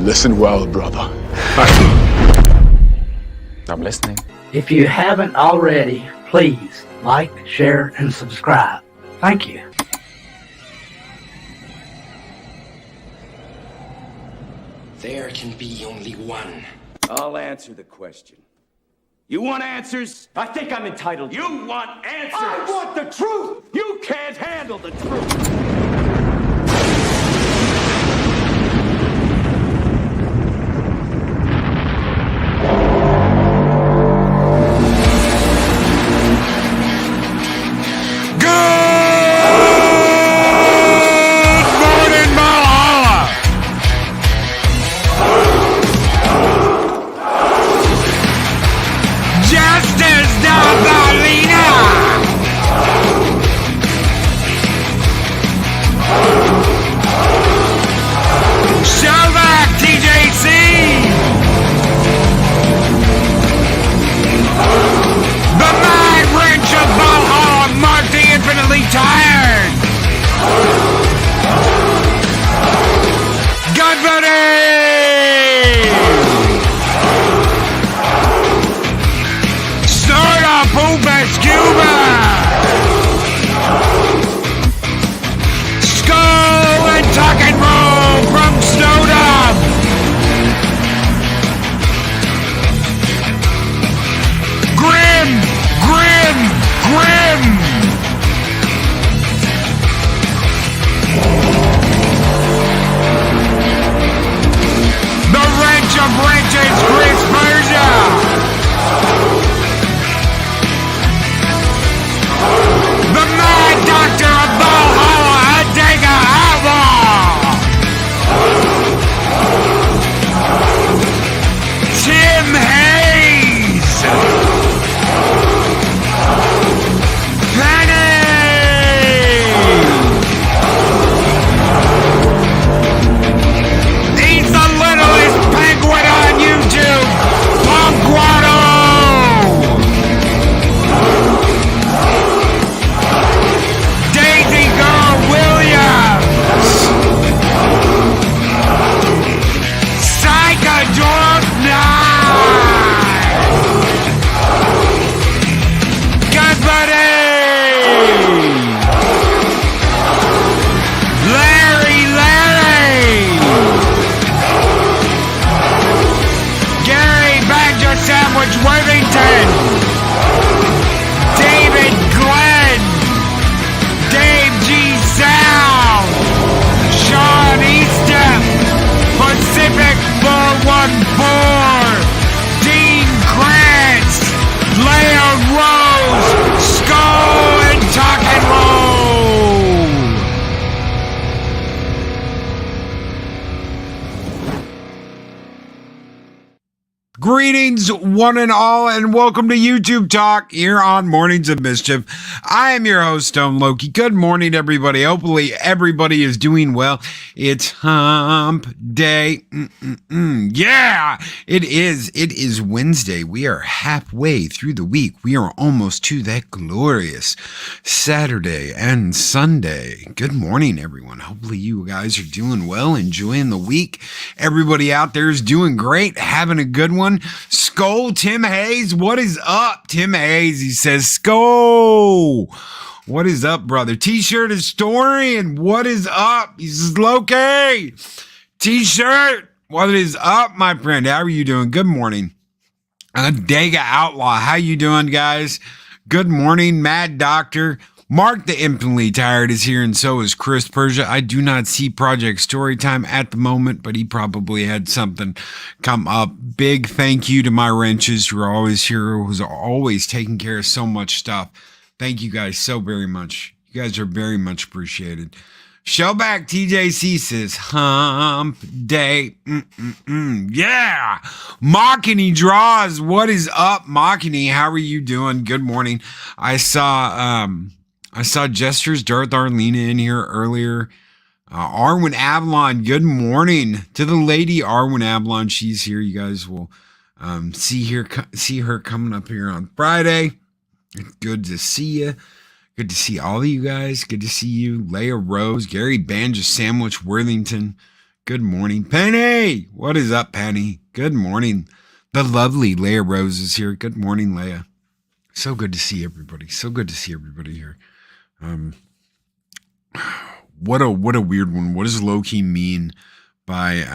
Listen well, brother. I'm listening. If you haven't already, please like, share, and subscribe. Thank you. There can be only one. I'll answer the question. You want answers? I think I'm entitled. You want answers? I want the truth! You can't handle the truth! Tired! Good buddy! Start up, Uber Scuba! Skol and Tuck and Roll from Snowdom! Grim! The wrench of wrenches, Chris Persia! The Mad Doctor of Valhalla, Adega Outlaw! Tim Hayes! Penny! He's the littlest penguin on YouTube! Ponquato! Daisy Girl Williams! Psychodorf 9! Good buddy! Larry! Gary Badger Sandwich Worthington! David Glenn! Dave G. Sound! Sean Easton! Pacific 414! Dean Krantz! Leon Rose! Skol and Tuck and Roll! Greetings, one and all, and welcome to YouTube Talk here on Mornings of Mischief. I am your host, Stone Loki. Good morning, everybody. Hopefully, everybody is doing well. It's hump day. Yeah, it is. It is Wednesday. We are halfway through the week. We are almost to that glorious Saturday and Sunday. Good morning, everyone. Hopefully, you guys are doing well, enjoying the week. Everybody out there is doing great, having a good one. Skol, Tim Hayes, what is up? Tim Hayes, he says, Skol, what is up, brother? T-shirt historian, what is up? He says, Loki, T-shirt, what is up, my friend? How are you doing? Good morning. Adega Outlaw, how you doing, guys? Good morning, Mad Doctor. Mark the Infinitely Tired is here, and so is Chris Persia. I do not see Project Storytime at the moment, but he probably had something come up. Big thank you to my wrenches who are always here, who's always taking care of so much stuff. Thank you guys so very much. You guys are very much appreciated. Shellback TJC says, hump day. Yeah. Machiny Draws. What is up, Machiny? How are you doing? Good morning. I saw Gestures Darth Arlena in here earlier. Arwen Avalon, good morning to the lady Arwen Avalon. She's here. You guys will see her coming up here on Friday. Good to see you. Good to see all of you guys. Good to see you. Leia Rose, Gary Banja Sandwich Worthington. Good morning, Penny. What is up, Penny? Good morning. The lovely Leia Rose is here. Good morning, Leia. So good to see everybody. So good to see everybody here. What a weird one. What does Loki mean by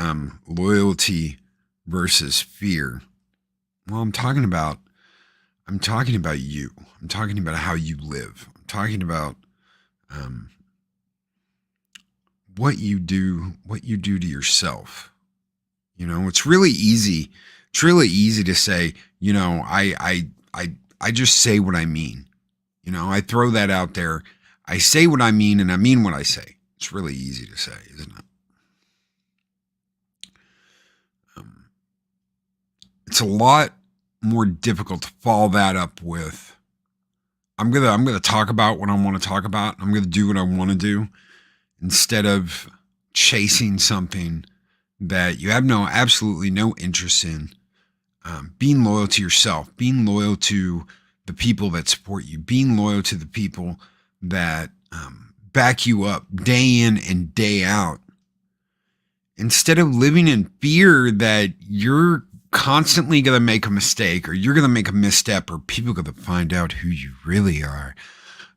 loyalty versus fear? Well, I'm talking about you. I'm talking about how you live. I'm talking about what you do to yourself. You know, it's really easy to say, you know, I just say what I mean. You know, I throw that out there. I say what I mean and I mean what I say. It's really easy to say, isn't it? It's a lot more difficult to follow that up with, I'm gonna talk about what I want to talk about. I'm gonna do what I want to do, instead of chasing something that you have absolutely no interest in. Being loyal to yourself, being loyal to the people that support you, being loyal to the people that back you up day in and day out, instead of living in fear that you're constantly going to make a mistake, or you're going to make a misstep, or people are going to find out who you really are.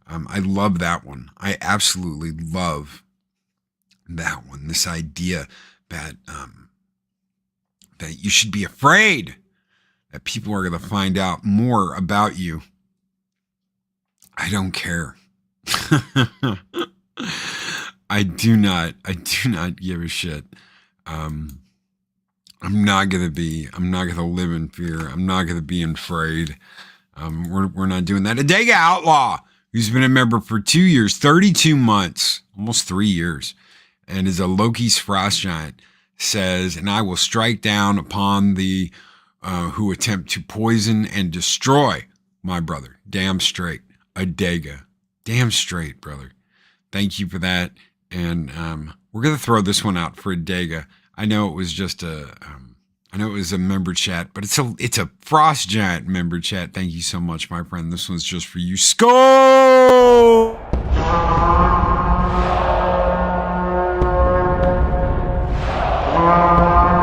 I love that one. I absolutely love that one. This idea that that you should be afraid that people are going to find out more about you. I don't care. I do not give a shit. I'm not gonna live in fear. I'm not gonna be afraid. We're not doing that. A Dega Outlaw, who's been a member for 2 years, 32 months, almost 3 years, and is a Loki's frost giant, says, and I will strike down upon the who attempt to poison and destroy my brother. Damn straight. A Dega. Damn straight, brother. Thank you for that. And we're gonna throw this one out for a Dega. I know it was just a member chat, but it's a frost giant member chat. Thank you so much, my friend. This one's just for you. Skol!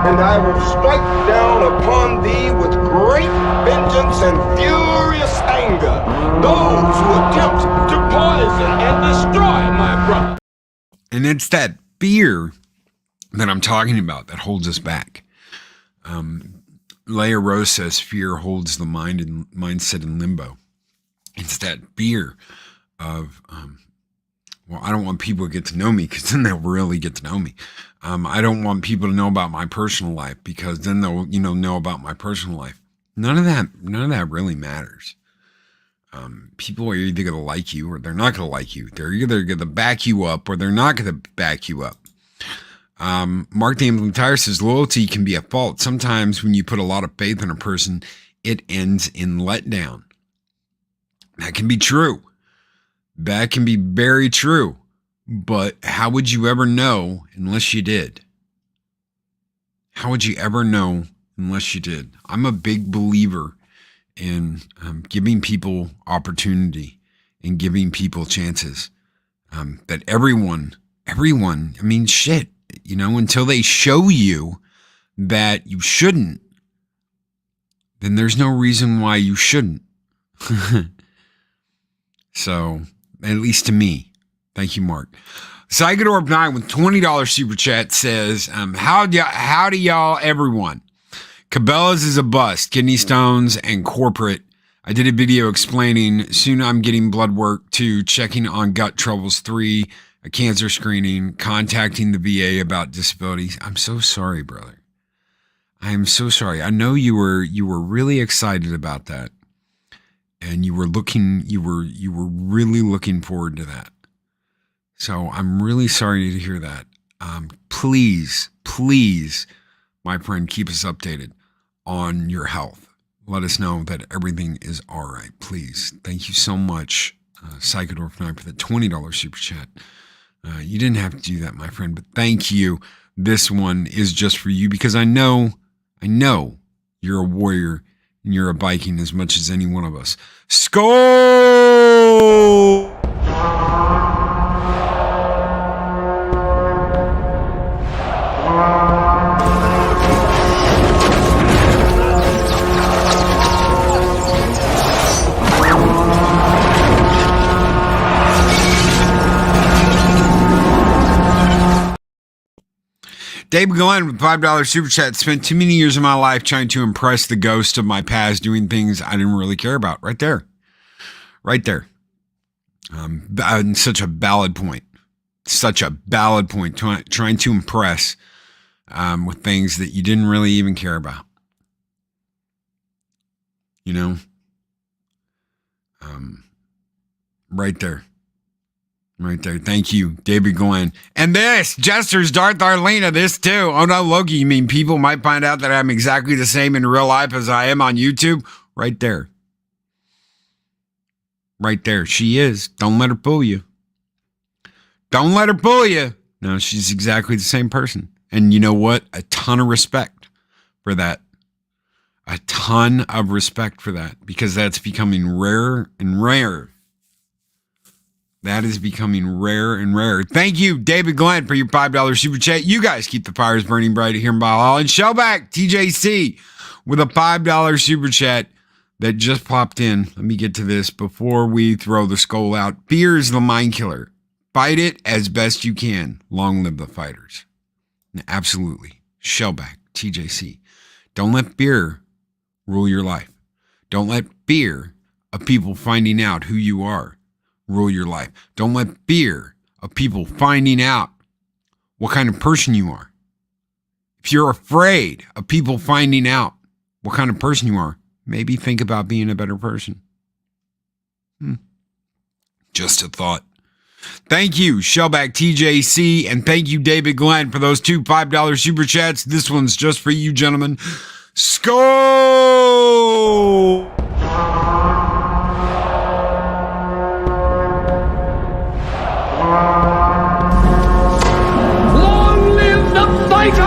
And I will strike down upon thee with great vengeance and furious anger those who attempt to poison and destroy my brother. And it's that fear that I'm talking about that holds us back. Leia Rose says fear holds the mindset in limbo. It's that fear of, well, I don't want people to get to know me, because then they'll really get to know me. I don't want people to know about my personal life, because then they'll, know about my personal life. None of that really matters. People are either going to like you or they're not going to like you. They're either going to back you up or they're not going to back you up. Mark Damon Tire says loyalty can be a fault. Sometimes when you put a lot of faith in a person, it ends in letdown. That can be true. That can be very true. But how would you ever know unless you did? How would you ever know unless you did? I'm a big believer in giving people opportunity and giving people chances. That everyone, I mean, shit. Until they show you that you shouldn't, then there's no reason why you shouldn't. So, at least to me. Thank you, Mark. Psychodorp9 with $20 super chat says, howdy y'all, everyone. Cabela's is a bust, kidney stones and corporate. I did a video explaining, soon I'm getting blood work, 2, checking on gut troubles, 3, a cancer screening, contacting the VA about disabilities. I'm so sorry, brother. I am so sorry. I know you were really excited about that, and you were really looking forward to that. So I'm really sorry to hear that. Please, my friend, keep us updated on your health. Let us know that everything is all right, please. Thank you so much, Psychodorf9, for the $20 super chat. You didn't have to do that, my friend, but thank you. This one is just for you, because I know you're a warrior and you're a Viking as much as any one of us. Skol! David Glenn with $5 super chat. Spent too many years of my life trying to impress the ghost of my past, doing things I didn't really care about. Right there. Right there. And such a valid point. Such a valid point. Trying to impress with things that you didn't really even care about. You know? Right there. Right there. Thank you, David Glenn. And this, Jester's Darth Arlena, this too. Oh no, Loki, you mean people might find out that I'm exactly the same in real life as I am on YouTube? Right there. Right there. She is. Don't let her fool you. Don't let her fool you. No, she's exactly the same person. And you know what? A ton of respect for that. A ton of respect for that, because that's becoming rarer and rarer. That is becoming rare and rarer. Thank you, David Glenn, for your $5 super chat. You guys keep the fires burning bright here in Valhalla. And Shellback TJC with a $5 super chat that just popped in. Let me get to this before we throw the skull out. Fear is the mind killer. Fight it as best you can. Long live the fighters. Absolutely. Shellback TJC. Don't let fear rule your life. Don't let fear of people finding out who you are rule your life. Don't let fear of people finding out what kind of person you are. If you're afraid of people finding out what kind of person you are, maybe think about being a better person. Just a thought. Thank you, Shellback TJC, and thank you, David Glenn, for those two $5 super chats. This one's just for you, gentlemen. Skol! Long live the fighters!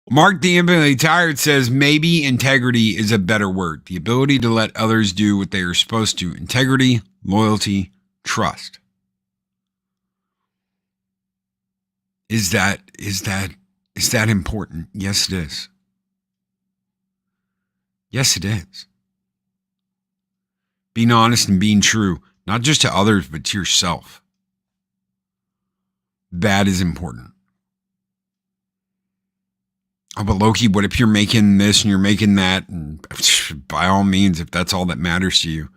Mark the Infinitely Tired says, maybe integrity is a better word. The ability to let others do what they are supposed to. Integrity, loyalty, trust. Is that important? Yes, it is. Yes, it is. Being honest and being true, not just to others, but to yourself. That is important. Oh, but Loki, what if you're making this and you're making that? And by all means, if that's all that matters to you,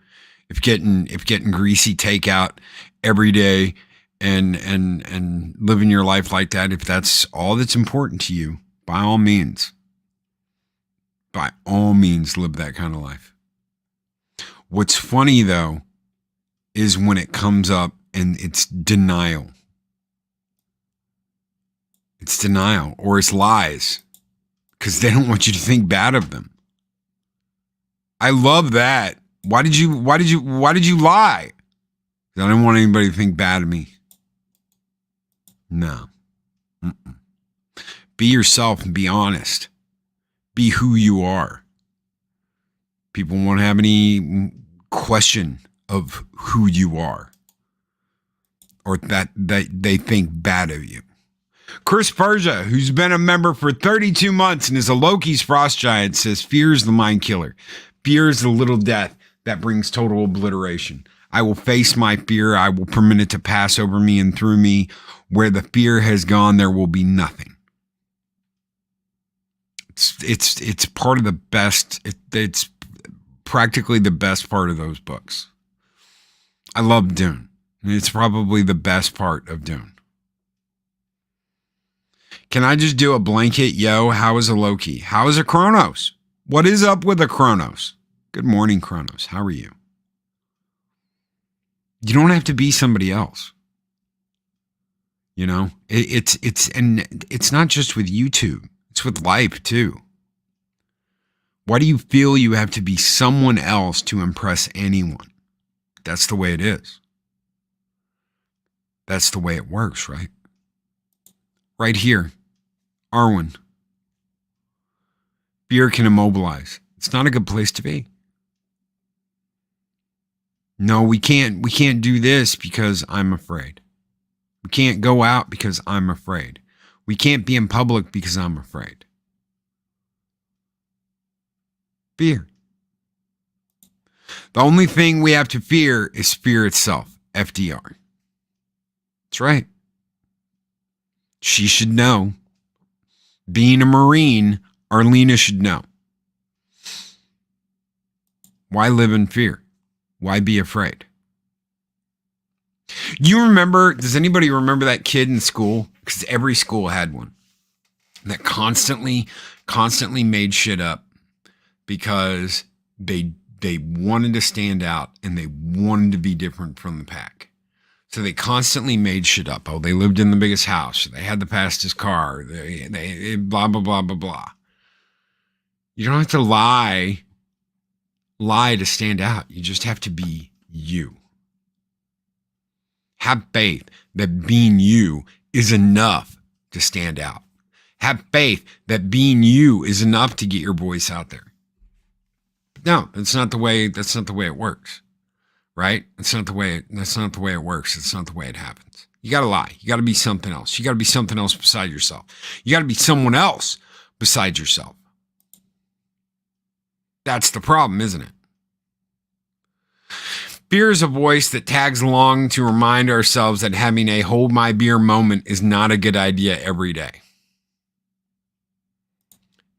if getting greasy takeout every day and living your life like that, if that's all that's important to you, by all means live that kind of life. What's funny though is when it comes up and it's denial. It's denial or it's lies. Because they don't want you to think bad of them. I love that. Why did you lie? I don't want anybody to think bad of me. No. Be yourself and be honest. Be who you are. People won't have any question of who you are. Or that they think bad of you. Chris Persia, who's been a member for 32 months and is a Loki's frost giant, says, fear is the mind killer. Fear is the little death that brings total obliteration. I will face my fear. I will permit it to pass over me and through me. Where the fear has gone, there will be nothing. It's part of the best. It's practically the best part of those books. I love Dune. It's probably the best part of Dune. Can I just do a blanket, yo, how is a Loki? How is a Kronos? What is up with a Kronos? Good morning, Kronos. How are you? You don't have to be somebody else. You know, it's not just with YouTube. It's with life too. Why do you feel you have to be someone else to impress anyone? That's the way it is. That's the way it works, right? Right here, Arwen. Fear can immobilize. It's not a good place to be. No, we can't do this because I'm afraid. We can't go out because I'm afraid. We can't be in public because I'm afraid. Fear. The only thing we have to fear is fear itself. FDR. That's right. She should know. Being a Marine, Arlena should know. Why live in fear? Why be afraid? You remember, does anybody remember that kid in school? Because every school had one that constantly made shit up because they wanted to stand out and they wanted to be different from the pack. So they constantly made shit up. Oh, they lived in the biggest house. They had the fastest car. They blah, blah, blah, blah, blah. You don't have to lie to stand out. You just have to be you. Have faith that being you is enough to stand out. Have faith that being you is enough to get your voice out there. No, that's not the way it works. Right? That's not the way it works. It's not the way it happens. You got to lie. You got to be something else. You got to be something else beside yourself. You got to be someone else besides yourself. That's the problem, isn't it? Fear is a voice that tags along to remind ourselves that having a hold my beer moment is not a good idea every day.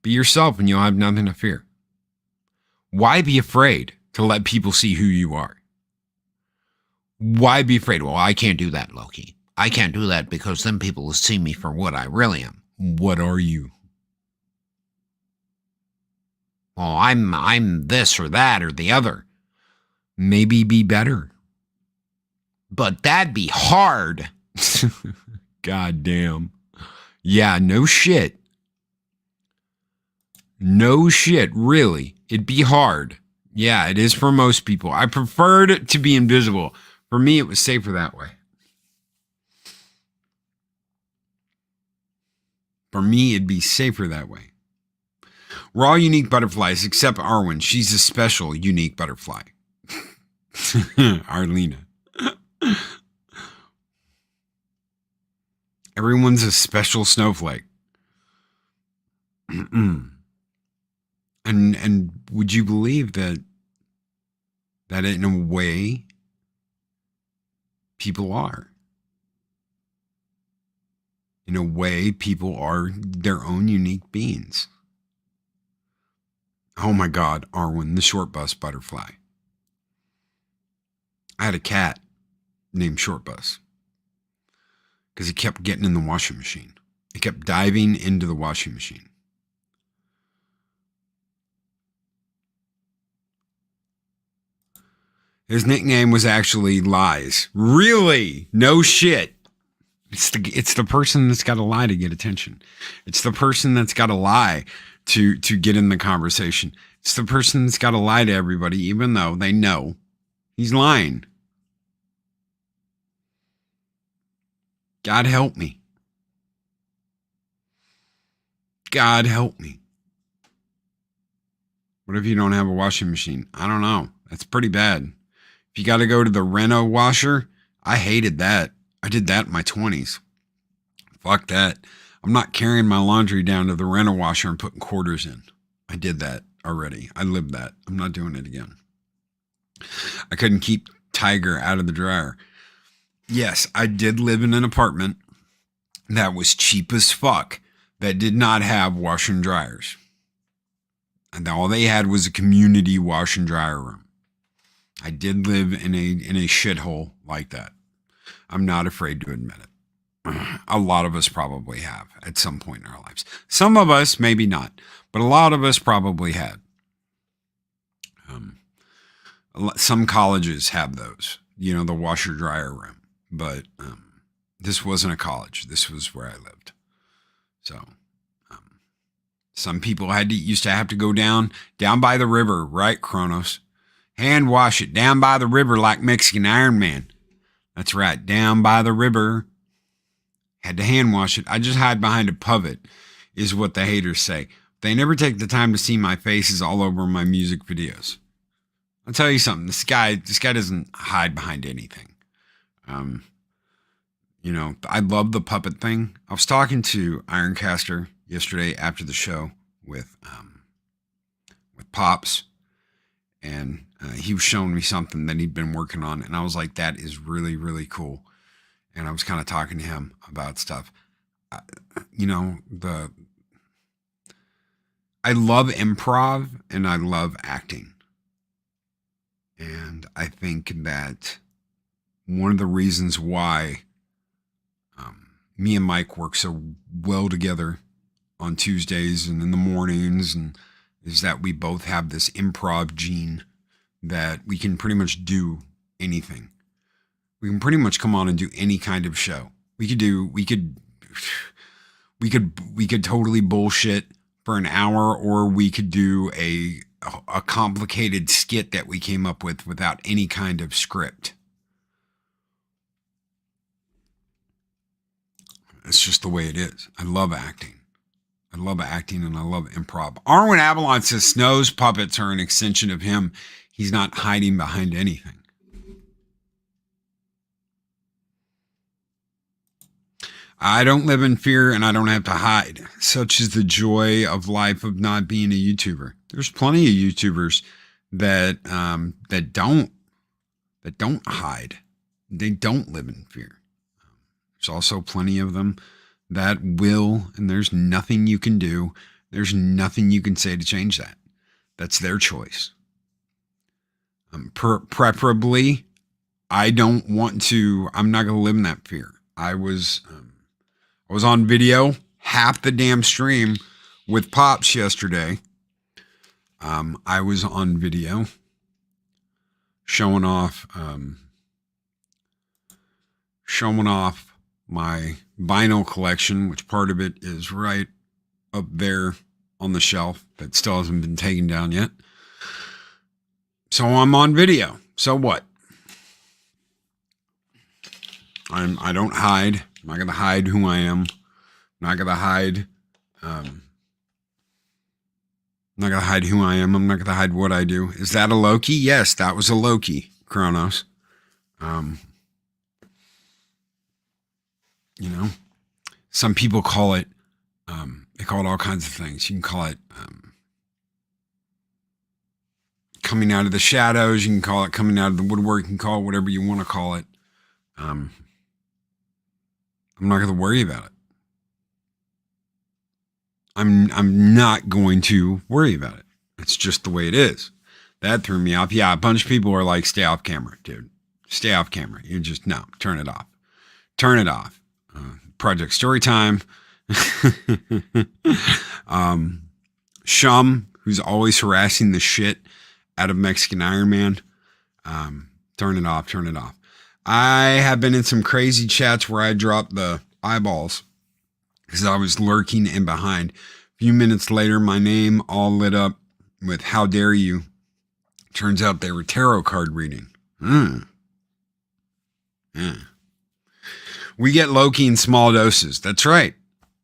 Be yourself and you'll have nothing to fear. Why be afraid to let people see who you are? Why be afraid? Well, I can't do that, Loki. I can't do that because then people will see me for what I really am. What are you? Well, I'm this or that or the other. Maybe be better. But that'd be hard. God damn. Yeah, no shit. No shit, really. It'd be hard. Yeah, it is for most people. I preferred to be invisible. For me, it was safer that way. For me, it'd be safer that way. We're all unique butterflies except Arwen. She's a special, unique butterfly. Arlena. Everyone's a special snowflake. And would you believe that in a way people are? In a way, people are their own unique beings. Oh my God, Arwen, the short bus butterfly. I had a cat named Short Bus because he kept getting in the washing machine. He kept diving into the washing machine. His nickname was actually Lies. Really? No shit. It's the person that's got to lie to get attention. It's the person that's got to lie to get in the conversation. It's the person that's got to lie to everybody, even though they know he's lying. God help me. God help me. What if you don't have a washing machine? I don't know. That's pretty bad. If you got to go to the reno washer, I hated that. I did that in my 20s. Fuck that. I'm not carrying my laundry down to the reno washer and putting quarters in. I did that already. I lived that. I'm not doing it again. I couldn't keep Tiger out of the dryer. Yes, I did live in an apartment that was cheap as fuck that did not have washer and dryers. And all they had was a community wash and dryer room. I did live in a shithole like that. I'm not afraid to admit it. A lot of us probably have at some point in our lives. Some of us, maybe not, but a lot of us probably had. Some colleges have those, the washer dryer room. But this wasn't a college. This was where I lived. So some people used to have to go down by the river, right, Kronos? Hand wash it down by the river like Mexican Iron Man. That's right, down by the river. Had to hand wash it. I just hide behind a pivot, is what the haters say. They never take the time to see my faces all over my music videos. I'll tell you something. This guy doesn't hide behind anything. I love the puppet thing. I was talking to Ironcaster yesterday after the show with Pops, and he was showing me something that he'd been working on, and I was like, that is really, really cool. and I was kind of talking to him about stuff. I love improv and I love acting. And I think that one of the reasons why me and Mike work so well together on Tuesdays and in the mornings is that we both have this improv gene that we can pretty much do anything. We can pretty much come on and do any kind of show. We could totally bullshit for an hour, or we could do a complicated skit that we came up with without any kind of script. It's just the way it is. I love acting. I love acting and I love improv. Arwen Avalon says Snow's puppets are an extension of him. He's not hiding behind anything. I don't live in fear and I don't have to hide. Such is the joy of life of not being a YouTuber. There's plenty of YouTubers that don't hide. They don't live in fear. There's also plenty of them that will, and there's nothing you can do. There's nothing you can say to change that. That's their choice. Preferably, I'm not going to live in that fear. I was on video half the damn stream with Pops yesterday. I was on video showing off my vinyl collection, which part of it is right up there on the shelf that still hasn't been taken down yet. So I'm on video. So what? I don't hide. I'm not going to hide who I am. I'm not going to hide. I'm not going to hide who I am. I'm not going to hide what I do. Is that a Loki? Yes, that was a Loki, Kronos. Some people call it, they call it all kinds of things. You can call it coming out of the shadows. You can call it coming out of the woodwork. You can call it whatever you want to call it. I'm not going to worry about it. I'm not going to worry about it. It's just the way it is. That threw me off. Yeah, a bunch of people are like, stay off camera, dude. Stay off camera. You just, no, turn it off. Turn it off. Project Storytime. Shum, who's always harassing the shit out of Mexican Iron Man. Turn it off. Turn it off. I have been in some crazy chats where I dropped the eyeballs because I was lurking in behind. A few minutes later, my name all lit up with "How dare you?" Turns out they were tarot card reading. We get Loki in small doses. That's right.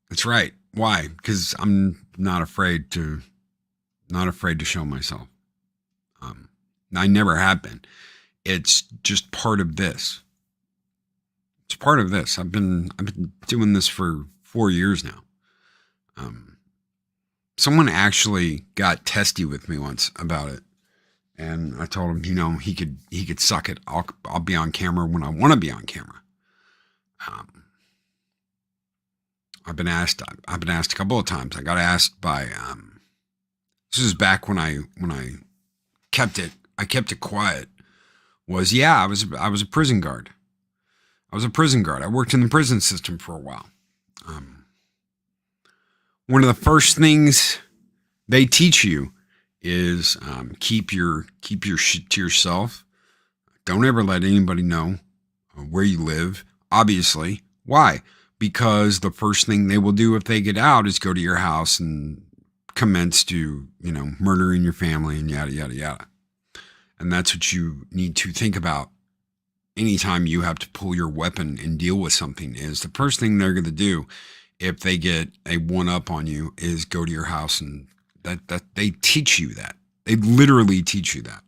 That's right. Why? Because I'm not afraid to show myself. I never have been. It's just part of this. It's part of this. I've been doing this for 4 years now. Someone actually got testy with me once about it, and I told him, he could suck it. I'll be on camera when I want to be on camera. I've been asked a couple of times. I got asked by, this is back when I kept it quiet. I was a prison guard. I worked in the prison system for a while. One of the first things they teach you is, keep your shit to yourself. Don't ever let anybody know where you live. Obviously. Why? Because the first thing they will do if they get out is go to your house and commence to, murdering your family and yada, yada, yada. And that's what you need to think about anytime you have to pull your weapon and deal with something, is the first thing they're going to do if they get a one-up on you is go to your house, and that they teach you that. They literally teach you that.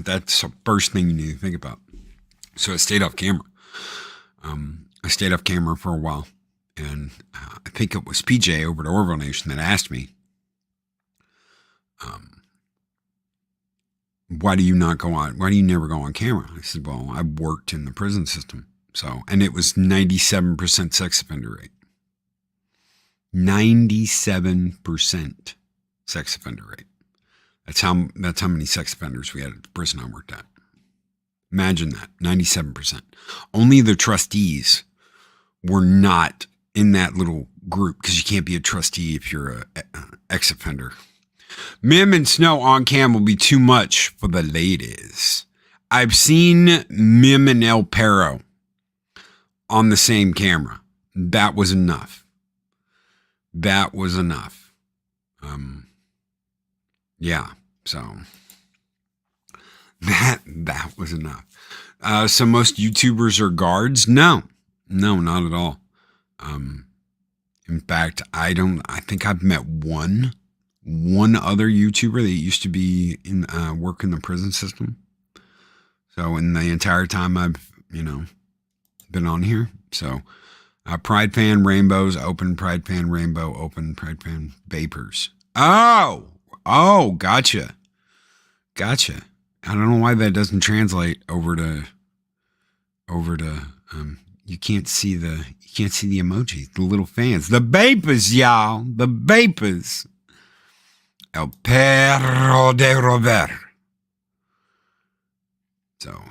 That's the first thing you need to think about. So I stayed off camera. I stayed off camera for a while. And I think it was PJ over at Orville Nation that asked me, why do you not go on? Why do you never go on camera? I said, well, I worked in the prison system. So, and it was 97% sex offender rate. 97% sex offender rate. That's how many sex offenders we had at the prison I worked at. Imagine that, 97%. Only the trustees were not in that little group because you can't be a trustee if you're an ex-offender. Mim and Snow on cam will be too much for the ladies. I've seen Mim and El Perro on the same camera. That was enough. That was enough. Yeah, so that was enough. So most YouTubers are guards? No, not at all. In fact, I think I've met one other YouTuber that used to be in work in the prison system. So in the entire time I've, been on here. So Pride Fan Rainbows, open Pride Fan Rainbow, open Pride Fan Vapors. Oh, gotcha. I don't know why that doesn't translate over to you can't see the emoji, the little fans, the vapors, y'all, the vapors. El Perro de Robert. So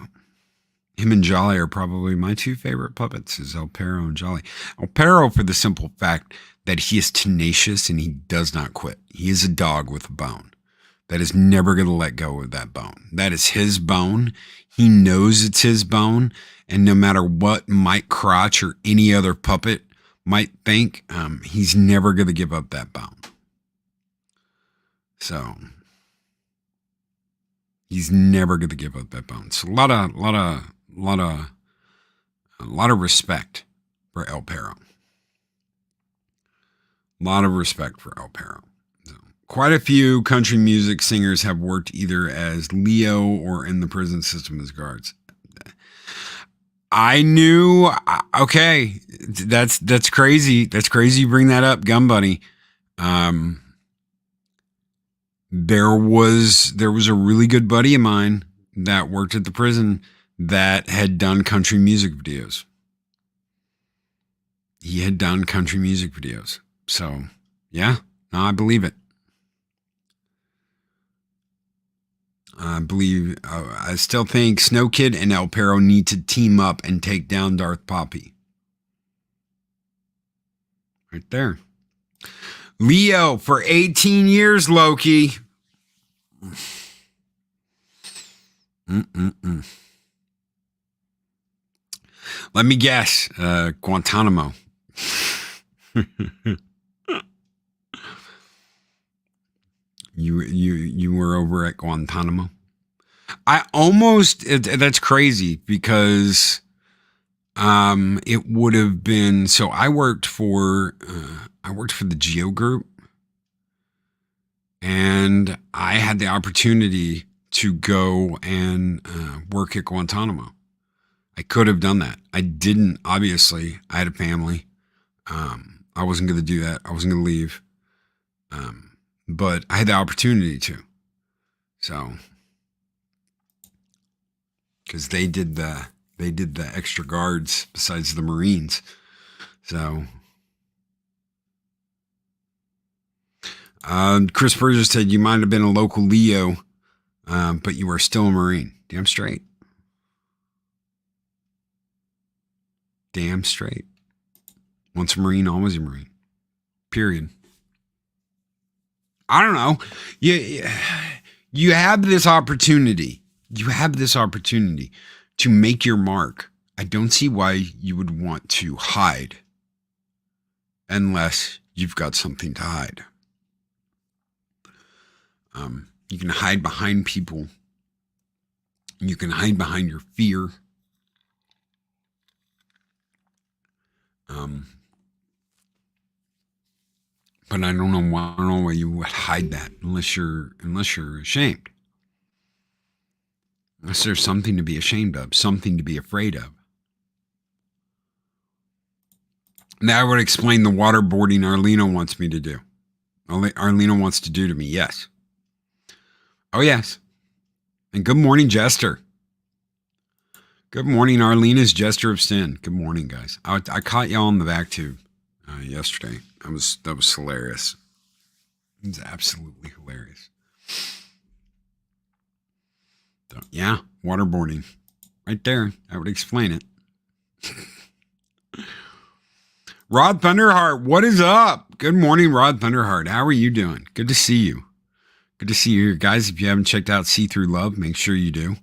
him and Jolly are probably my two favorite puppets, is El Perro and Jolly. El Perro for the simple fact that he is tenacious and he does not quit. He is a dog with a bone that is never going to let go of that bone. That is his bone. He knows it's his bone. And no matter what Mike Crotch or any other puppet might think, he's never going to give up that bone. So he's never going to give up that bone. So a lot of respect for El Perro. A lot of respect for El Perro. So, quite a few country music singers have worked either as Leo or in the prison system as guards. I knew. Okay, that's crazy. That's crazy. You bring that up, Gun Bunny. There was a really good buddy of mine that worked at the prison that had done country music videos. He had done country music videos. So, yeah, no, I believe it. I still think Snow Kid and El Perro need to team up and take down Darth Poppy. Right there. Leo for 18 years, Loki. Let me guess. Guantanamo. You were over at Guantanamo. That's crazy because it would have been, so I worked for the Geo Group, and I had the opportunity to go and work at Guantanamo. I could have done that. I didn't, obviously. I had a family. I wasn't going to do that. I wasn't going to leave. But I had the opportunity to. So, because they did the extra guards besides the Marines. So, Chris Burgess said you might have been a local Leo, but you were still a Marine. Damn straight. Damn straight. Once a Marine, always a Marine. Period. I don't know. You have this opportunity. You have this opportunity to make your mark. I don't see why you would want to hide unless you've got something to hide. You can hide behind people. You can hide behind your fear. But I don't know why you would hide that unless you're ashamed. Unless there's something to be ashamed of, something to be afraid of. That would explain the waterboarding Arlena wants me to do. Arlena wants to do to me, yes. Oh, yes. And good morning, Jester. Good morning, Arlena's Jester of Sin. Good morning, guys. I caught y'all on the back tube yesterday. That was hilarious. It was absolutely hilarious. So, yeah, waterboarding. Right there. That would explain it. Rod Thunderheart, what is up? Good morning, Rod Thunderheart. How are you doing? Good to see you. Good to see you here. Guys, if you haven't checked out See Through Love, make sure you do.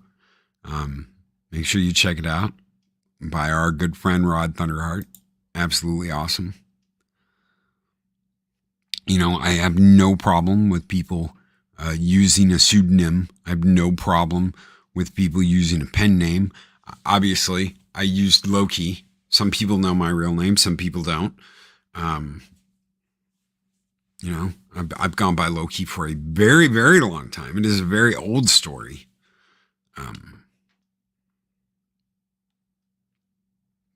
Make sure you check it out by our good friend Rod Thunderheart. Absolutely awesome. You know, I have no problem with people using a pseudonym. I have no problem with people using a pen name. Obviously, I used Loki. Some people know my real name. Some people don't. You know, I've gone by Loki for a very, very long time. It is a very old story.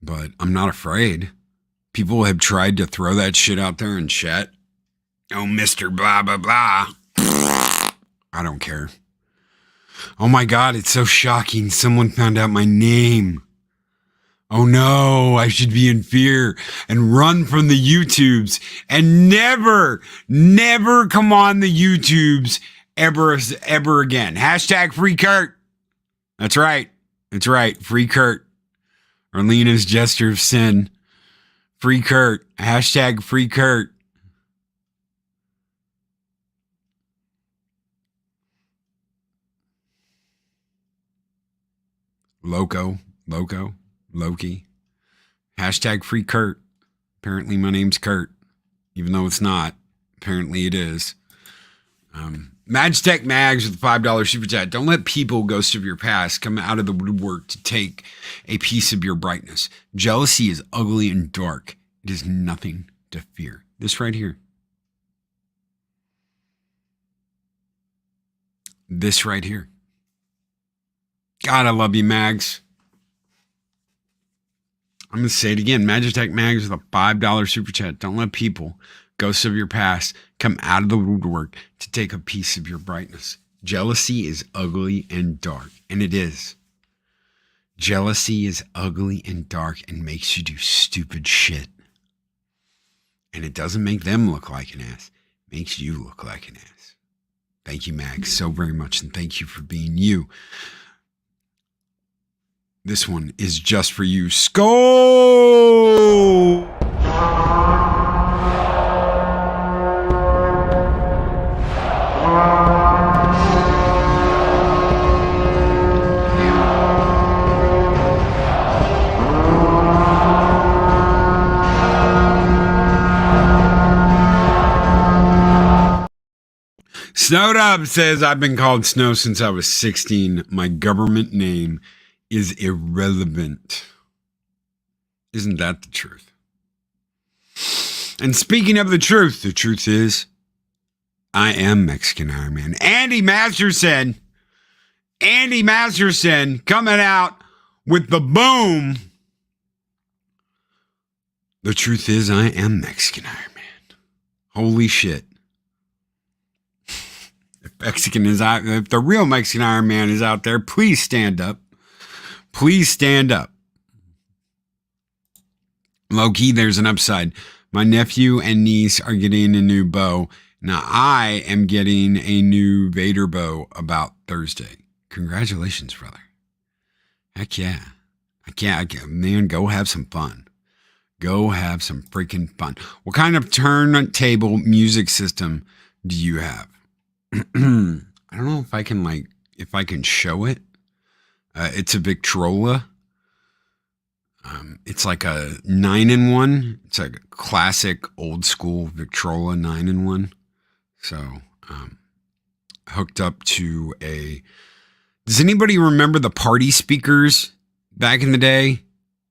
But I'm not afraid. People have tried to throw that shit out there in chat. Oh, Mr. Blah, blah, blah. I don't care. Oh my God, it's so shocking. Someone found out my name. Oh no, I should be in fear and run from the YouTubes and never come on the YouTubes ever again. Hashtag free Kurt. That's right. Free Kurt. Arlena's Jester of Sin. Free Kurt. Hashtag free Kurt. Loki. Hashtag free Kurt. Apparently my name's Kurt. Even though it's not. Apparently it is. Magitech Mags with a $5 super chat. Don't let people, ghosts of your past, come out of the woodwork to take a piece of your brightness. Jealousy is ugly and dark. It is nothing to fear. This right here. This right here. God, I love you, Mags. I'm going to say it again. Magitech Mags with a $5 super chat. Don't let people, ghosts of your past, come out of the woodwork to take a piece of your brightness. Jealousy is ugly and dark, and it is. Jealousy is ugly and dark and makes you do stupid shit. And it doesn't make them look like an ass. It makes you look like an ass. Thank you, Max, so very much, and thank you for being you. This one is just for you. Skol! Snowdub says, I've been called Snow since I was 16. My government name is irrelevant. Isn't that the truth? And speaking of the truth is, I am Mexican Iron Man. Andy Masterson coming out with the boom. The truth is, I am Mexican Iron Man. Holy shit. If the real Mexican Iron Man is out there, please stand up. Please stand up. Loki, there's an upside. My nephew and niece are getting a new bow. Now I am getting a new Vader bow about Thursday. Congratulations, brother. Heck yeah. Man, go have some fun. Go have some freaking fun. What kind of turntable music system do you have? I don't know if I can show it. It's a Victrola. It's like a 9-in-1. It's like a classic old school Victrola 9-in-1. So, hooked up to does anybody remember the party speakers back in the day?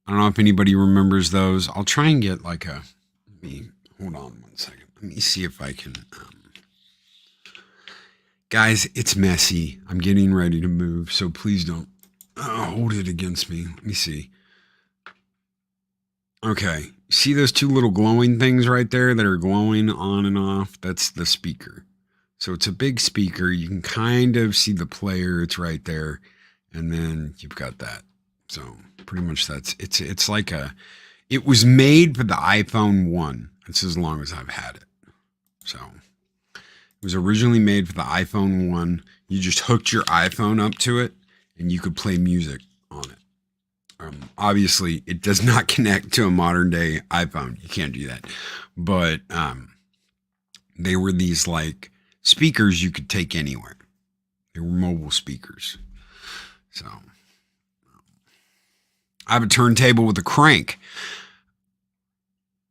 I don't know if anybody remembers those. I'll try and get hold on one second. Let me see if I can, guys, it's messy. I'm getting ready to move, so please don't hold it against me. Let me see. Okay. See those two little glowing things right there that are glowing on and off? That's the speaker. So it's a big speaker. You can kind of see the player. It's right there. And then you've got that. So pretty much it's like it was made for the iPhone 1. It's as long as I've had it. So it was originally made for the iPhone 1. You just hooked your iPhone up to it and you could play music on it. Obviously, it does not connect to a modern day iPhone. You can't do that. But they were these like speakers you could take anywhere. They were mobile speakers. So I have a turntable with a crank.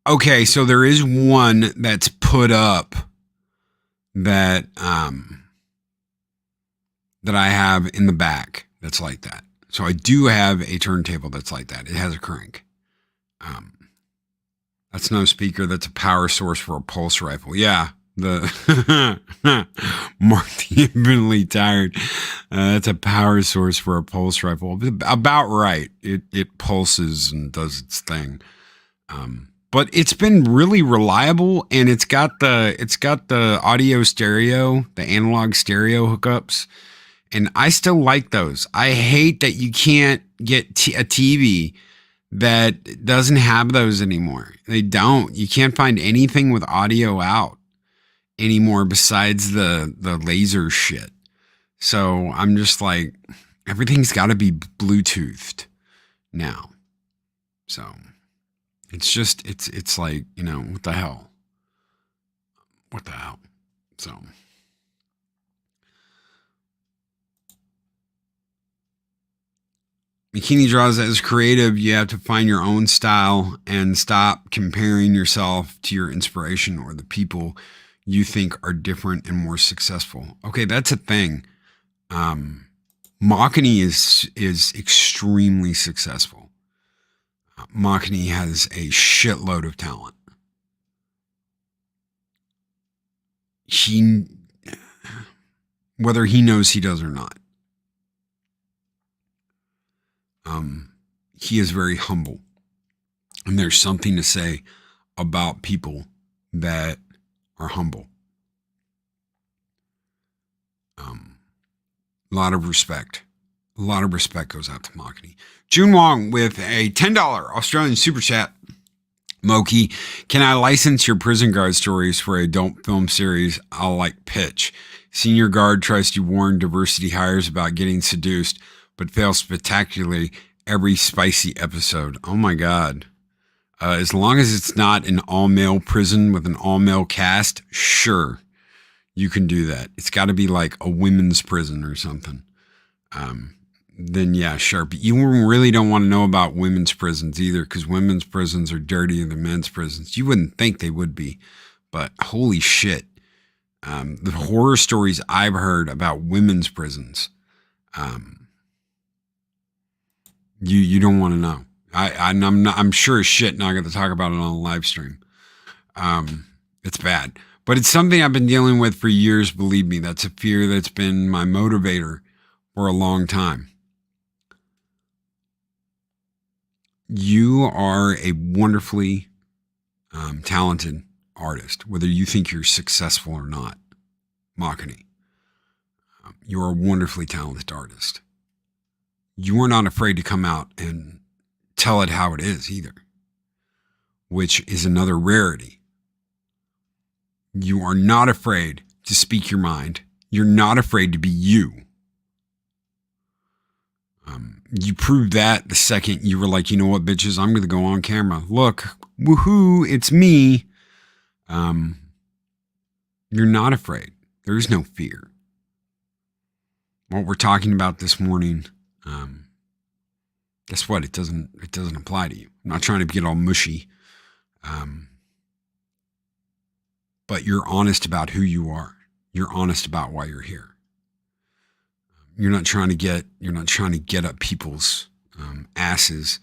Okay, so there is one that's put up that that I have in the back that's like that. So I do have a turntable that's like that. It has a crank. That's no speaker. That's a power source for a pulse rifle. Yeah, the Mark the Infinitely Tired. That's a power source for a pulse rifle. About right. It pulses and does its thing. But it's been really reliable, and it's got the audio stereo, the analog stereo hookups, and I still like those. I hate that you can't get a TV that doesn't have those anymore. They don't. You can't find anything with audio out anymore besides the laser shit. So I'm just like, everything's got to be Bluetoothed now. So it's just, it's like, you know, what the hell? What the hell? So Bikini Draws, as creative, you have to find your own style and stop comparing yourself to your inspiration or the people you think are different and more successful. Okay, that's a thing. Machini is extremely successful. Machini has a shitload of talent. Whether he knows he does or not. He is very humble. And there's something to say about people that are humble. A lot of respect. A lot of respect goes out to Machini. June Wong with a $10 Australian super chat. Moki, can I license your prison guard stories for a don't film series I'll like pitch? Senior guard tries to warn diversity hires about getting seduced, but fails spectacularly every spicy episode. Oh my God. As long as it's not an all-male prison with an all-male cast, sure, you can do that. It's got to be like a women's prison or something. Then yeah, sure. But you really don't want to know about women's prisons either, because women's prisons are dirtier than men's prisons. You wouldn't think they would be, but holy shit. The horror stories I've heard about women's prisons, you don't want to know. I'm sure as shit not going to talk about it on a live stream. It's bad, but it's something I've been dealing with for years. Believe me, that's a fear that's been my motivator for a long time. You are a wonderfully talented artist, whether you think you're successful or not. Machini, you're a wonderfully talented artist. You are not afraid to come out and tell it how it is either, which is another rarity. You are not afraid to speak your mind. You're not afraid to be you. You proved that the second you were like, you know what, bitches, I'm going to go on camera. Look, woohoo, it's me. You're not afraid. There is no fear. What we're talking about this morning, guess what? It doesn't apply to you. I'm not trying to get all mushy. But you're honest about who you are. You're honest about why you're here. You're not trying to get up people's asses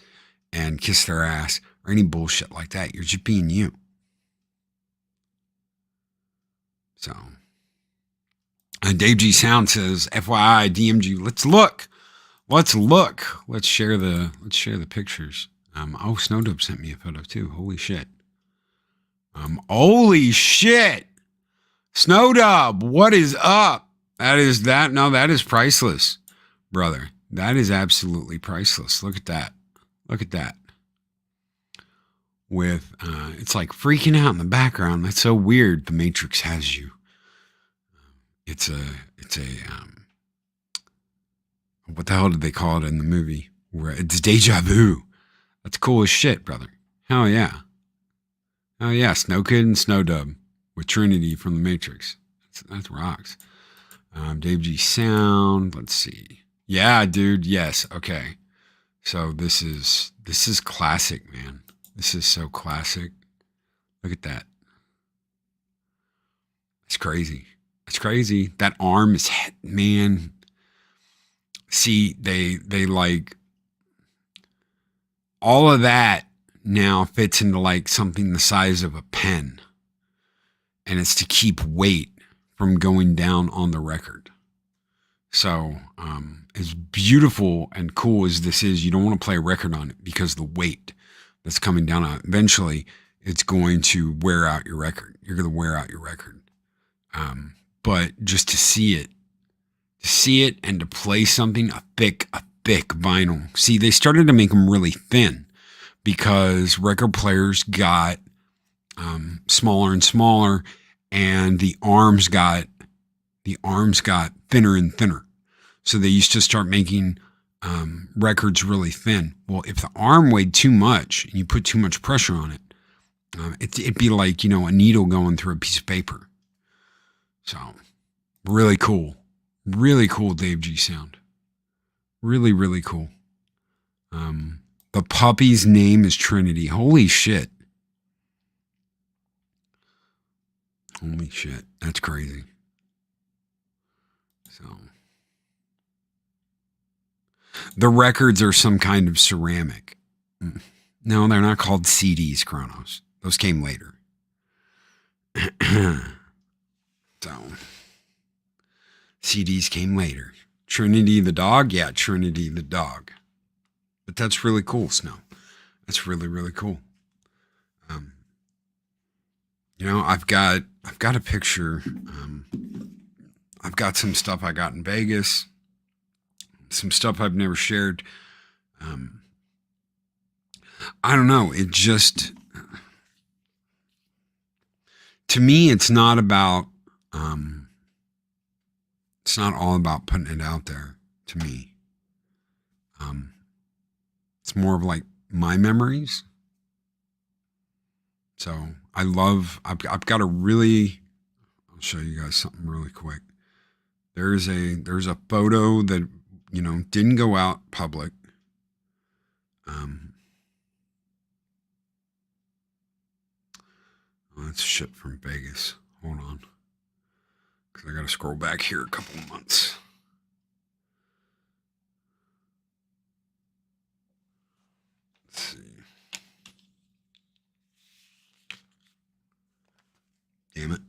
and kiss their ass or any bullshit like that. You're just being you. So, Dave G Sound says, FYI, DMG, let's look. Let's share the pictures. Snowdub sent me a photo too. Holy shit. Snowdub, what is up? That is priceless, brother. That is absolutely priceless. Look at that. Look at that. With it's like freaking out in the background. That's so weird. The Matrix has you. It's a what the hell did they call it in the movie? Where it's deja vu. That's cool as shit, brother. Hell yeah. Oh yeah, Snow Kid and Snowdub with Trinity from the Matrix. That rocks. Dave G Sound. Let's see. Yeah, dude. Yes. Okay. So this is classic, man. This is so classic. Look at that. It's crazy. It's crazy. That arm is, man. See, they like all of that now fits into like something the size of a pen. And it's to keep weight from going down on the record. So, as beautiful and cool as this is, you don't want to play a record on it because the weight that's coming down on it, eventually it's going to wear out your record. You're going to wear out your record. But just to see it and to play something, a thick vinyl. See, they started to make them really thin because record players got smaller and smaller, and the arms got thinner and thinner. So they used to start making records really thin. Well, if the arm weighed too much and you put too much pressure on it, it'd be like, a needle going through a piece of paper. So really cool. Really cool Dave G sound. Really, really cool. The puppy's name is Trinity. Holy shit. Holy shit. That's crazy. So the records are some kind of ceramic. No, they're not called CDs, Chronos. Those came later. So CDs came later. Trinity the dog? Yeah, Trinity the dog. But that's really cool, Snow. That's really, really cool. I've got a picture. I've got some stuff I got in Vegas. Some stuff I've never shared. I don't know. It just, to me, it's not about, it's not all about putting it out there to me. It's more of like my memories. So I've got a really, I'll show you guys something really quick. There's a photo that, didn't go out public. That's shit from Vegas. Hold on. Because I got to scroll back here a couple of months. Let's see. Damn it.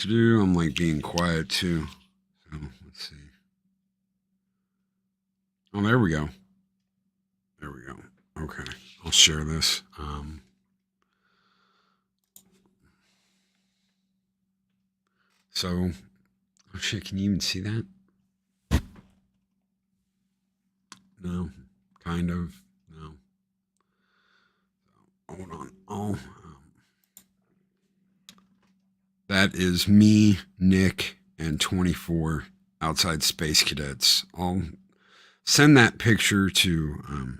I'm like being quiet too. So let's see. Oh, there we go. There we go. Okay. I'll share this. So, oh shit, can you even see that? No, kind of. No. Hold on. Oh, that is me, Nick, and 24 outside Space Cadets. I'll send that picture to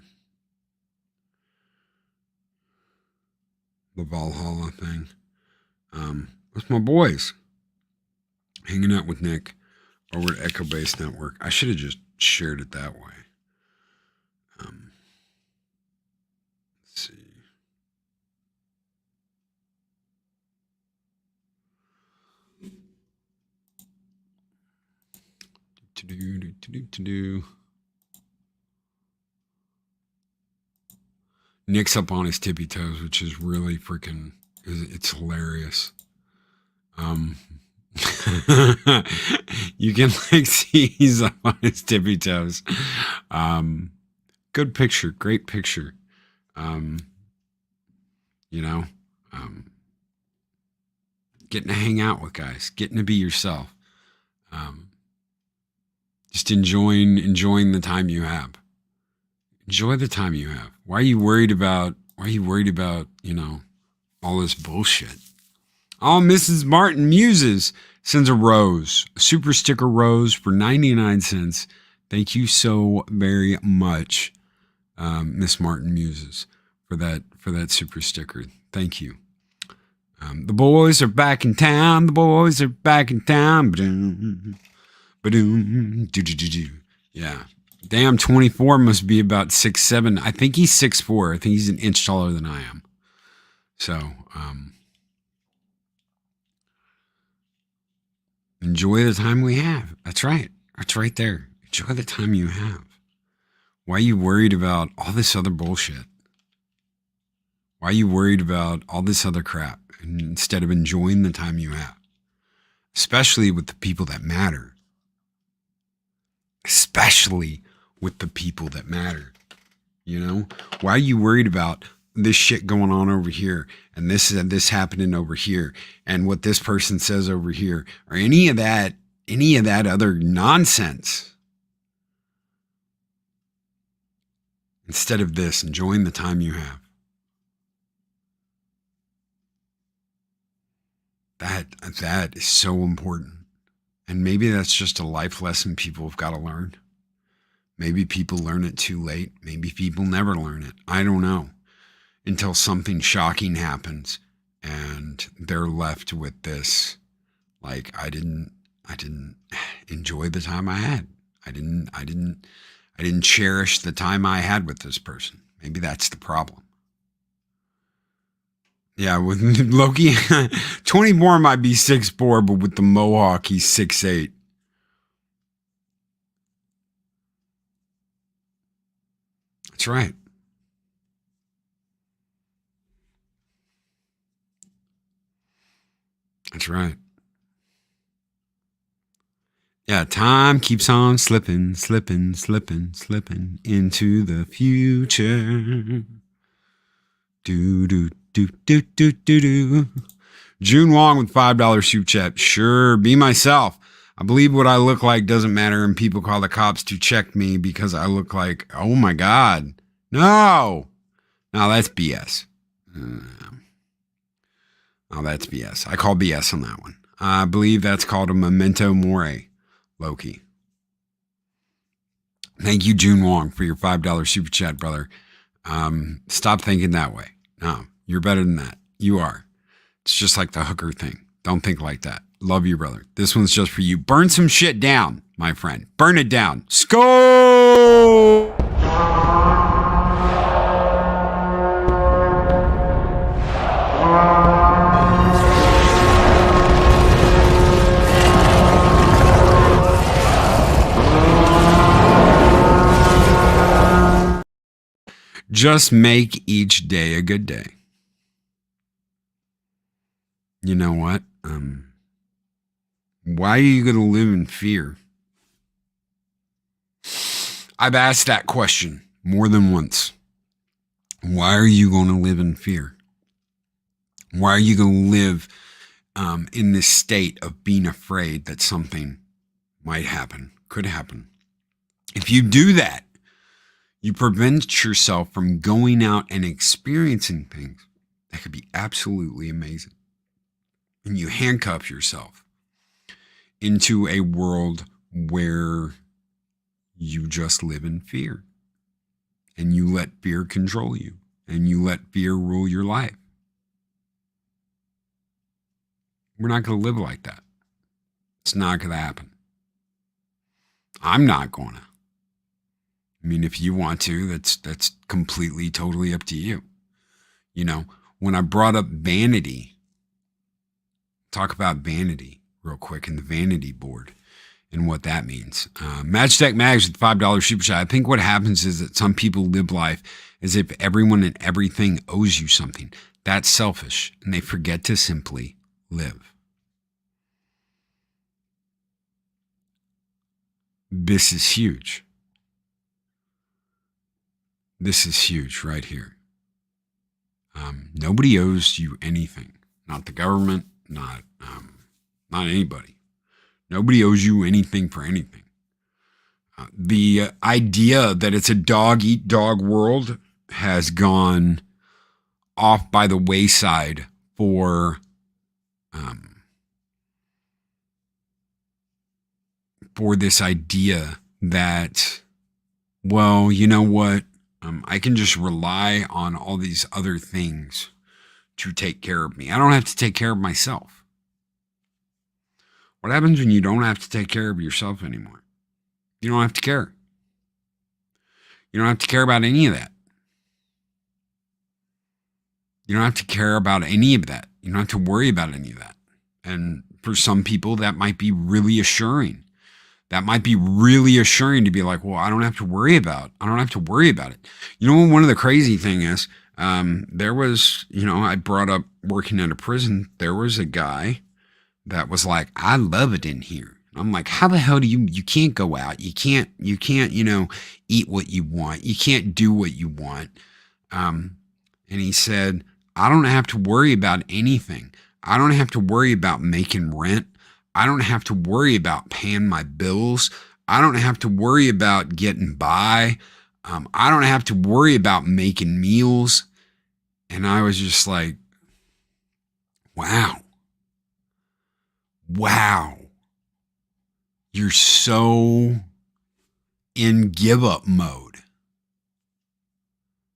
the Valhalla thing. With my boys. Hanging out with Nick over at Echo Base Network. I should have just shared it that way. Let's see. Nick's up on his tippy toes, which is really freaking, it's hilarious. You can like see he's up on his tippy toes. Good picture. Great picture. You know, getting to hang out with guys, getting to be yourself. Just enjoying the time you have. Enjoy the time you have. Why are you worried about, you know, all this bullshit? Oh, Mrs. Martin Muses sends a rose, a super sticker rose for 99 cents. Thank you so very much, Miss Martin Muses, for that super sticker. Thank you. The boys are back in town. The boys are back in town. Ba-doom, ba-doom, do-do-do-do. Yeah. Damn, 24 must be about 6'7". I think he's 6'4". I think he's an inch taller than I am. So, enjoy the time we have. That's right. That's right there. Enjoy the time you have. Why are you worried about all this other bullshit? Why are you worried about all this other crap instead of enjoying the time you have? Especially with the people that matter. Especially with the people that matter. You know? Why are you worried about this shit going on over here and this happening over here and what this person says over here or any of that other nonsense? Instead of this, enjoying the time you have. That is so important. And maybe that's just a life lesson people have got to learn. Maybe people learn it too late. Maybe people never learn it. I don't know. Until something shocking happens and they're left with this, like, I didn't enjoy the time I had. I didn't cherish the time I had with this person. Maybe that's the problem. Yeah, with Loki, 24 might be 6'4", but with the mohawk, he's 6'8". That's right. That's right. Yeah, time keeps on slipping, slipping, slipping, slipping into the future. Do, do, do, do, do, do, do. June Wong with $5 super chat. Sure, be myself. I believe what I look like doesn't matter, and people call the cops to check me because I look like, oh my God. No, that's BS. Oh, that's BS. I call BS on that one. I believe that's called a memento mori, Loki. Thank you, June Wong, for your $5 super chat, brother. Stop thinking that way. No, you're better than that. You are. It's just like the hooker thing. Don't think like that. Love you, brother. This one's just for you. Burn some shit down, my friend. Burn it down. Skol! Just make each day a good day. You know what? Why are you going to live in fear? I've asked that question more than once. Why are you going to live in fear? Why are you going to live in this state of being afraid that something might happen, could happen? If you do that, you prevent yourself from going out and experiencing things that could be absolutely amazing. And you handcuff yourself into a world where you just live in fear. And you let fear control you. And you let fear rule your life. We're not going to live like that. It's not going to happen. I'm not going to. I mean, if you want to, that's completely, totally up to you. You know, when I brought up vanity, talk about vanity real quick and the vanity board and what that means. Matchstack Mags with $5 super chat. I think what happens is that some people live life as if everyone and everything owes you something. That's selfish, and they forget to simply live. This is huge. this is huge right here. Nobody owes you anything. Not the government, not anybody. Nobody owes you anything for anything. The idea that it's a dog-eat-dog world has gone off by the wayside for this idea that, well, you know what? I can just rely on all these other things to take care of me. I don't have to take care of myself. What happens when you don't have to take care of yourself anymore? You don't have to care. You don't have to care about any of that. You don't have to care about any of that. You don't have to worry about any of that. And for some people, that might be really assuring. That might be really assuring to be like, well, I don't have to worry about it. You know, one of the crazy thing is, there was, I brought up working at a prison. There was a guy that was like, I love it in here. I'm like, how the hell do you can't go out. You can't, eat what you want. You can't do what you want. And he said, I don't have to worry about anything. I don't have to worry about making rent. I don't have to worry about paying my bills. I don't have to worry about getting by. I don't have to worry about making meals. And I was just like, wow. You're so in give up mode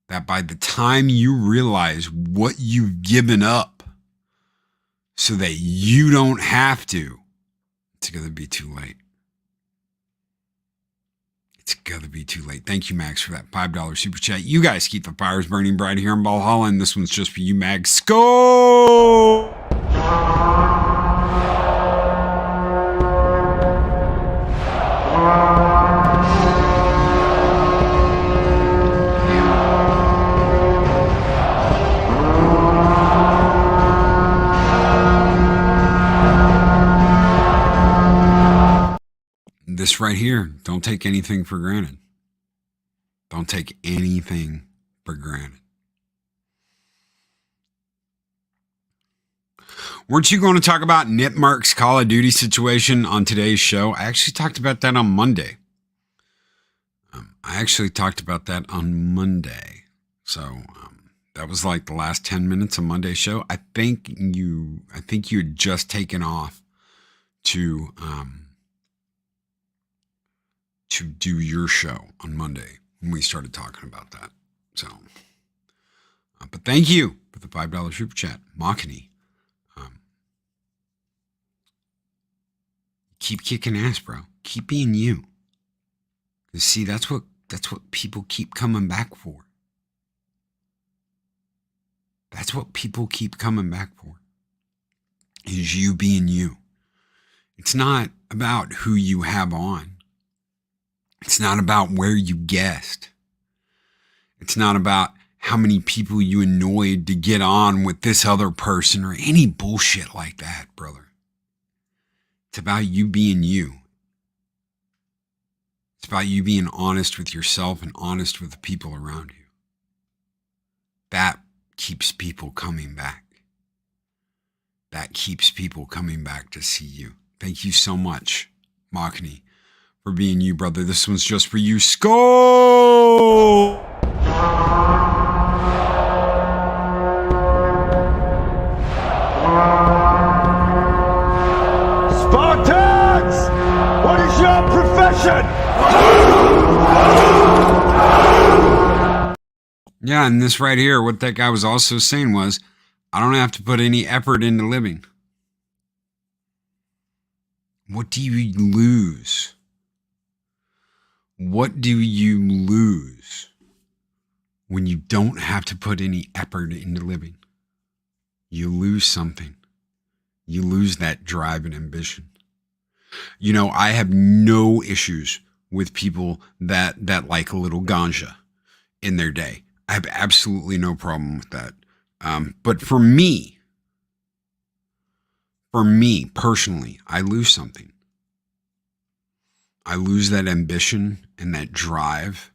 that by the time you realize what you've given up so that you don't have to, it's going to be too late. It's going to be too late. Thank you, Max, for that $5 super chat. You guys keep the fires burning bright here in Valhalla, and this one's just for you, Mag. Skol! This right here, don't take anything for granted. Don't take anything for granted. Weren't you going to talk about Nipmark's Call of Duty situation on today's show? I actually talked about that on Monday. So that was like the last 10 minutes of Monday's show. I think you had just taken off to do your show on Monday when we started talking about that. So, but thank you for the $5 super chat, Machini. Keep kicking ass, bro. Keep being you. 'Cause see, that's what people keep coming back for. That's what people keep coming back for. Is you being you. It's not about who you have on. It's not about where you guessed. It's not about how many people you annoyed to get on with this other person or any bullshit like that, brother. It's about you being you. It's about you being honest with yourself and honest with the people around you. That keeps people coming back. That keeps people coming back to see you. Thank you so much, Machini, for being you, brother. This one's just for you. Skol! Spartans! What is your profession? Yeah, and this right here, what that guy was also saying was, I don't have to put any effort into living. What do you lose? What do you lose when you don't have to put any effort into living? You lose something. You lose that drive and ambition. You know, I have no issues with people that like a little ganja in their day. I have absolutely no problem with that. But for me personally, I lose something. I lose that ambition and that drive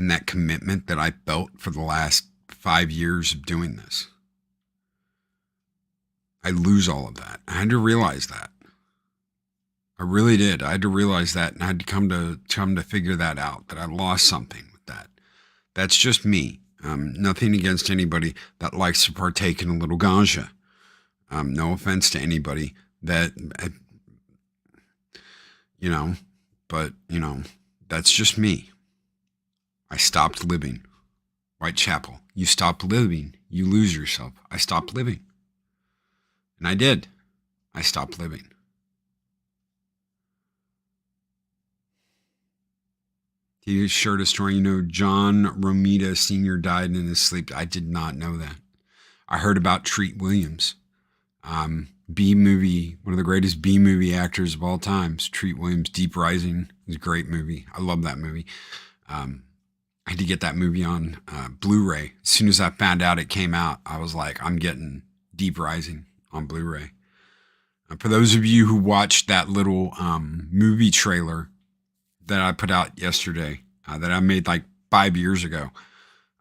and that commitment that I built for the last 5 years of doing this. I lose all of that. I had to realize that. I really did. I had to realize that, and I had to come to figure that out, that I lost something with that. That's just me. Nothing against anybody that likes to partake in a little ganja. No offense to anybody that, but, that's just me. I stopped living. Whitechapel, you stop living, you lose yourself. I stopped living. And I did. I stopped living. He shared a story, John Romita Sr. died in his sleep. I did not know that. I heard about Treat Williams. B-movie, one of the greatest B-movie actors of all times. Treat Williams, Deep Rising is a great movie. I love that movie. I had to get that movie on Blu-ray. As soon as I found out it came out, I was like, I'm getting Deep Rising on Blu-ray. For those of you who watched that little movie trailer that I put out yesterday, that I made like 5 years ago,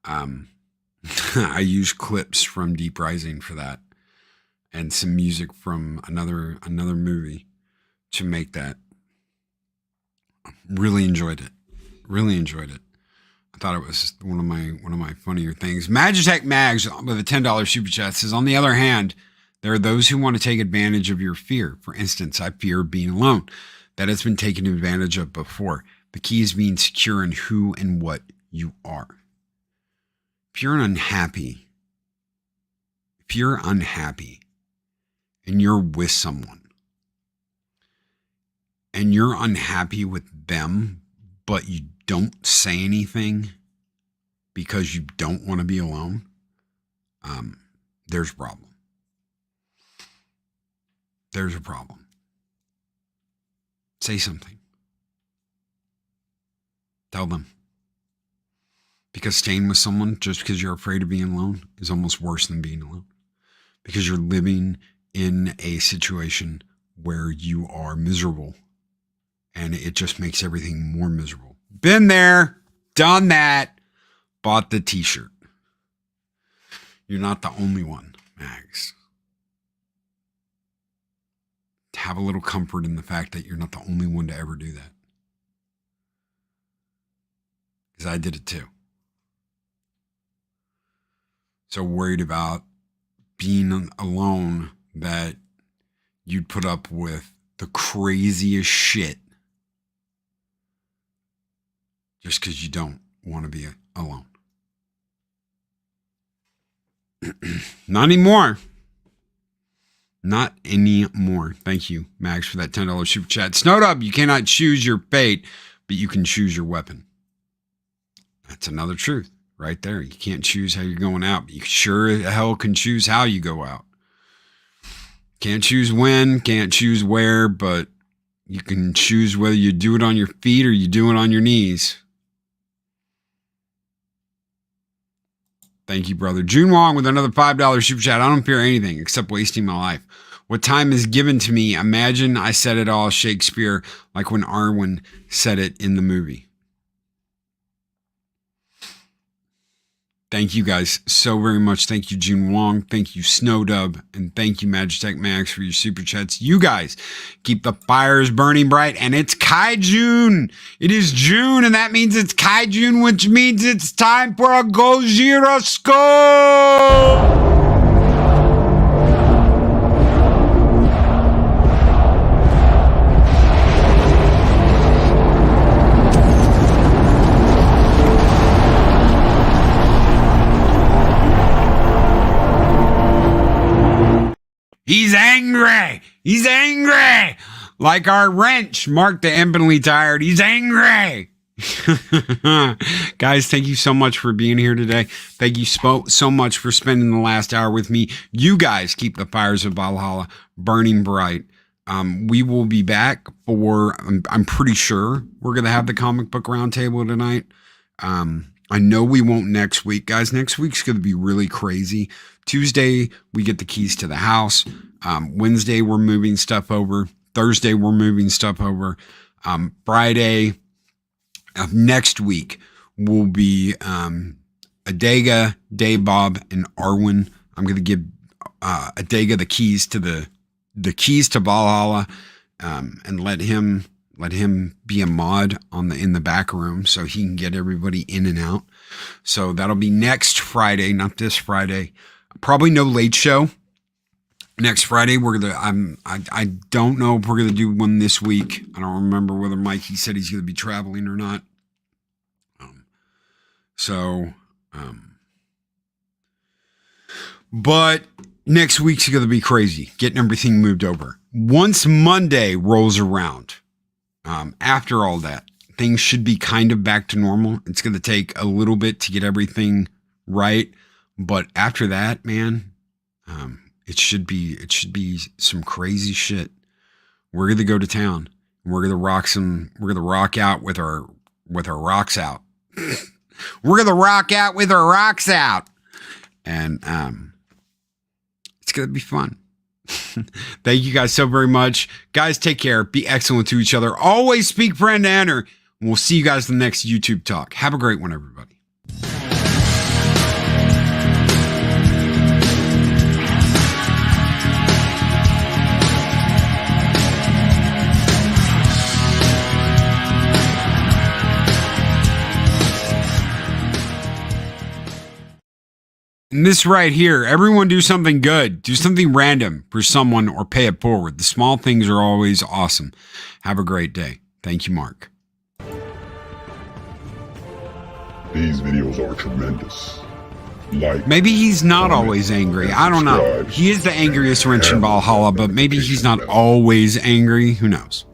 I used clips from Deep Rising for that, and some music from another movie to make that. Really enjoyed it. Really enjoyed it. I thought it was one of my funnier things. Magitech Mags with a $10 super chat says, on the other hand, there are those who want to take advantage of your fear. For instance, I fear being alone. That has been taken advantage of before. The key is being secure in who and what you are. If you're unhappy and you're with someone and you're unhappy with them, but you don't say anything because you don't want to be alone, there's a problem. There's a problem. Say something. Tell them. Because staying with someone just because you're afraid of being alone is almost worse than being alone. Because you're living in a situation where you are miserable, and it just makes everything more miserable. Been there, done that, bought the t-shirt. You're not the only one, Mags. Have a little comfort in the fact that you're not the only one to ever do that. Because I did it too. So worried about being alone that you'd put up with the craziest shit just because you don't want to be alone. Not anymore. Not anymore. Thank you, Max, for that $10 super chat. Snowdub, you cannot choose your fate, but you can choose your weapon. That's another truth right there. You can't choose how you're going out, but you sure as hell can choose how you go out. Can't choose when, can't choose where, but you can choose whether you do it on your feet or you do it on your knees. Thank you, brother. June Wong with another $5 super chat. I don't fear anything except wasting my life. What time is given to me, imagine I said it all Shakespeare, like when Arwen said it in the movie. Thank you guys so very much. Thank you, June Wong. Thank you, Snowdub. And thank you, Magitech Max, for your super chats. You guys keep the fires burning bright. And it's Kai-June. It is June, and that means it's Kai-June, which means it's time for a Gojira Skol! He's angry. He's angry. Like our wrench, Mark the Infinitely Tired. He's angry. Guys, thank you so much for being here today. Thank you so much for spending the last hour with me. You guys keep the fires of Valhalla burning bright. We will be back for, I'm pretty sure we're going to have the comic book roundtable tonight. I know we won't next week, guys. Next week's going to be really crazy. Tuesday, we get the keys to the house. Wednesday, we're moving stuff over. Thursday, we're moving stuff over. Friday of next week, will be Adega, Bob, and Arwen. I'm going to give Adega the keys to Valhalla, and let him be a mod in the back room so he can get everybody in and out. So that'll be next Friday, not this Friday. Probably no late show. Next Friday, I don't know if we're gonna do one this week. I don't remember whether Mikey said he's gonna be traveling or not. But next week's gonna be crazy, getting everything moved over. Once Monday rolls around, after all that, things should be kind of back to normal. It's gonna take a little bit to get everything right, but after that, man, it should be some crazy shit. We're gonna go to town. We're gonna rock out with our rocks out. We're gonna rock out with our rocks out. And it's gonna be fun. Thank you guys so very much. Guys, take care. Be excellent to each other. Always speak friend to enter. And we'll see you guys in the next YouTube talk. Have a great one, everybody. And this right here, everyone do something good. Do something random for someone or pay it forward. The small things are always awesome. Have a great day. Thank you, Mark. These videos are tremendous. Maybe he's not always angry. I don't know. He is the angriest wrench in Valhalla, but maybe he's not always angry. Who knows?